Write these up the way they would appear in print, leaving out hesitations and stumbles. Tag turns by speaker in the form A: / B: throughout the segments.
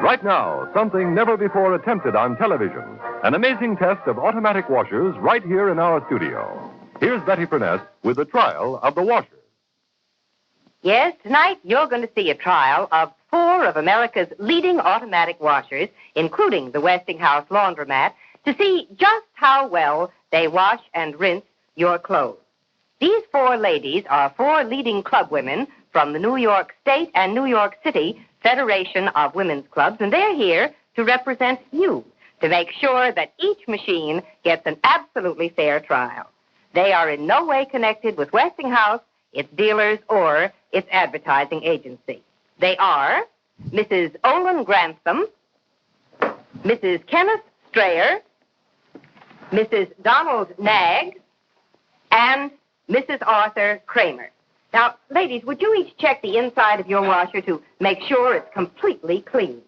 A: Right now, something never before attempted on television. An amazing test of automatic washers right here in our studio. Here's Betty Purness with the trial of the washers.
B: Yes, tonight you're going to see a trial of 4 of America's leading automatic washers, including the Westinghouse laundromat, to see just how well they wash and rinse your clothes. These 4 ladies are 4 leading club women from the New York State and New York City Federation of Women's Clubs, and they're here to represent you, to make sure that each machine gets an absolutely fair trial. They are in no way connected with Westinghouse, its dealers, or its advertising agency. They are Mrs. Olin Grantham, Mrs. Kenneth Strayer, Mrs. Donald Nagg, and Mrs. Arthur Kramer. Now, ladies, would you each check the inside of your washer to make sure it's completely clean?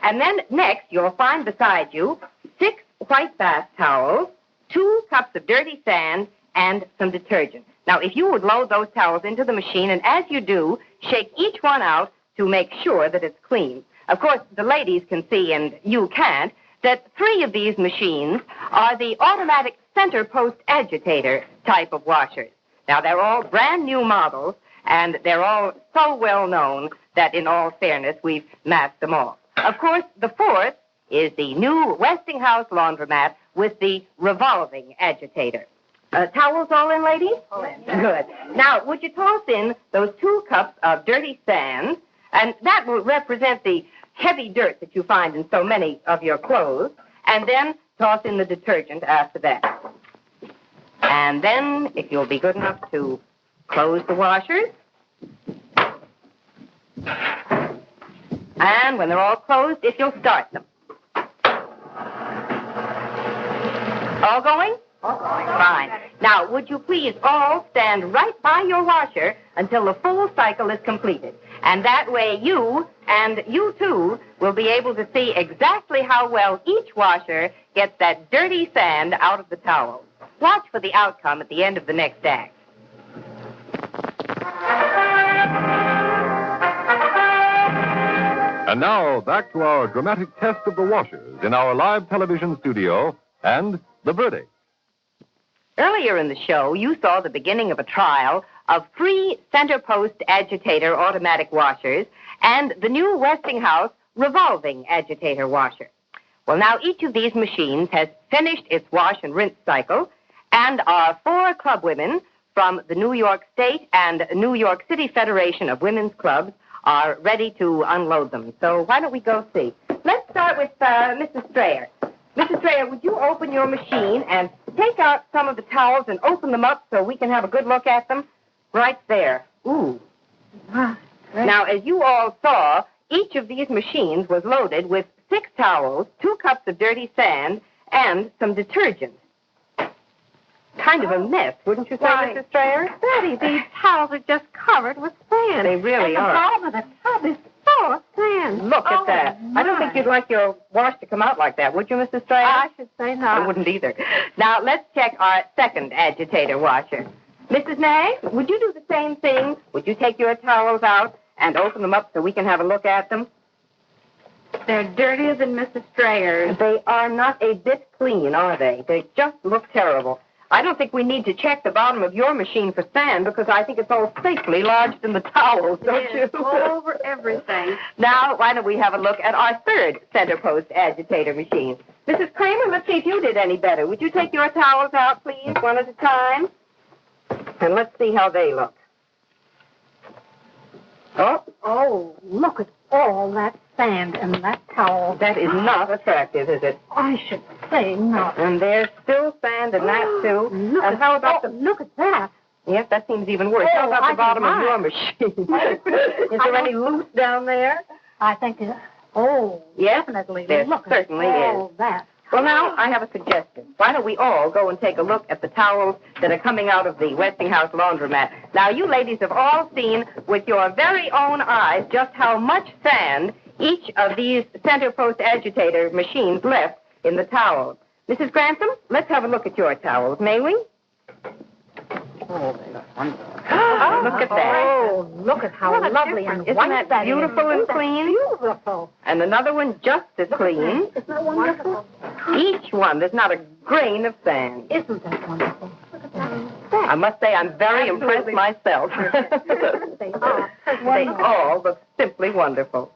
B: And then next, you'll find beside you 6 white bath towels, 2 cups of dirty sand, and some detergent. Now, if you would load those towels into the machine, and as you do, shake each one out to make sure that it's clean. Of course, the ladies can see, and you can't, that 3 of these machines are the automatic center post agitator type of washers. Now, they're all brand new models, and they're all so well known that, in all fairness, we've mapped them all. Of course, the 4th is the new Westinghouse laundromat with the revolving agitator. Towels all in, ladies? All in. Good. Now, would you toss in those 2 cups of dirty sand, and that will represent the heavy dirt that you find in so many of your clothes, and then toss in the detergent after that. And then, if you'll be good enough to close the washers. And when they're all closed, if you'll start them. All going? All going. Fine. Now, would you please all stand right by your washer until the full cycle is completed? And that way you, and you too, will be able to see exactly how well each washer gets that dirty sand out of the towel. Watch for the outcome at the end of the next act.
A: And now, back to our dramatic test of the washers in our live television studio and the verdict.
B: Earlier in the show, you saw the beginning of a trial of 3 center post agitator automatic washers and the new Westinghouse revolving agitator washer. Well, now each of these machines has finished its wash and rinse cycle, and our 4 club women from the New York State and New York City Federation of Women's Clubs are ready to unload them. So why don't we go see? Let's start with Mrs. Strayer. Mrs. Strayer, would you open your machine and take out some of the towels and open them up so we can have a good look at them? Right there. Ooh. Wow. Now, as you all saw, each of these machines was loaded with 6 towels, 2 cups of dirty sand, and some detergent. Kind of a mess, wouldn't you say, Mrs. Strayer?
C: Betty, these towels are just covered with sand.
B: They really are.
C: And the bottom of the tub is full of sand.
B: Look at that.
C: My.
B: I don't think you'd like your wash to come out like that, would you, Mrs. Strayer?
C: I should say not.
B: I wouldn't either. Now, let's check our second agitator washer. Mrs. Nagg, would you do the same thing? Would you take your towels out and open them up so we can have a look at them?
C: They're dirtier than Mrs. Strayer's.
B: They are not a bit clean, are they? They just look terrible. I don't think we need to check the bottom of your machine for sand because I think it's all safely lodged in the towels, don't you?
C: All over everything.
B: Now, why don't we have a look at our third center post agitator machine? Mrs. Kramer, let's see if you did any better. Would you take your towels out, please, one at a time? And let's see how they look.
C: Oh, look at all that sand and that towel.
B: That is not attractive, is it?
C: I should say not.
B: And there's still sand in that, too. And how about
C: look at that.
B: Yes, that seems even worse. How about the bottom of your machine? Is there any loose down there?
C: I think it...
B: yes,
C: definitely.
B: There
C: look
B: certainly
C: at
B: is.
C: all that.
B: Well, now, I have a suggestion. Why don't we all go and take a look at the towels that are coming out of the Westinghouse laundromat? Now, you ladies have all seen with your very own eyes just how much sand each of these center post agitator machines left in the towels. Mrs. Grantham, let's have a look at your towels, may we? Oh, look at that.
C: Oh, look at how lovely and
B: Isn't
C: white
B: that beautiful and
C: Isn't that
B: clean?
C: Beautiful.
B: And another one just as clean.
C: Isn't that wonderful?
B: Each one, there's not a grain of sand.
C: Isn't that wonderful? Look at that.
B: I must say I'm very impressed myself.
C: They are.
B: They all look simply wonderful.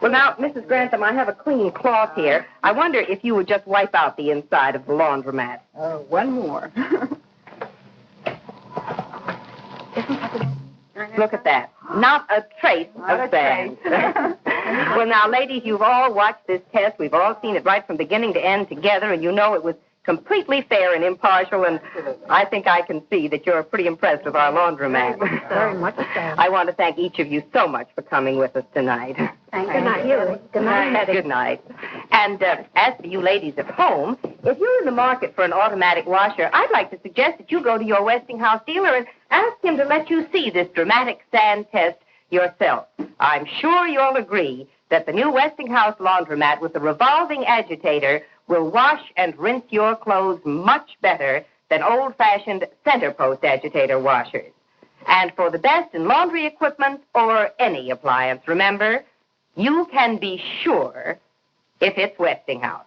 B: Well, now, Mrs. Grantham, I have a clean cloth here. I wonder if you would just wipe out the inside of the laundromat.
D: One more.
B: Look at that. Not a trace of sand. Well, now, ladies, you've all watched this test. We've all seen it right from beginning to end together, and you know it was completely fair and impartial, and I think I can see that you're pretty impressed with our laundromat.
C: Very much so.
B: I want to thank each of you so much for coming with us tonight.
C: Good night. Good night.
B: Good night. And as for you ladies at home, if you're in the market for an automatic washer, I'd like to suggest that you go to your Westinghouse dealer and ask him to let you see this dramatic sand test yourself. I'm sure you'll agree that the new Westinghouse laundromat with the revolving agitator will wash and rinse your clothes much better than old-fashioned center post agitator washers. And for the best in laundry equipment or any appliance, remember, you can be sure if it's Westinghouse.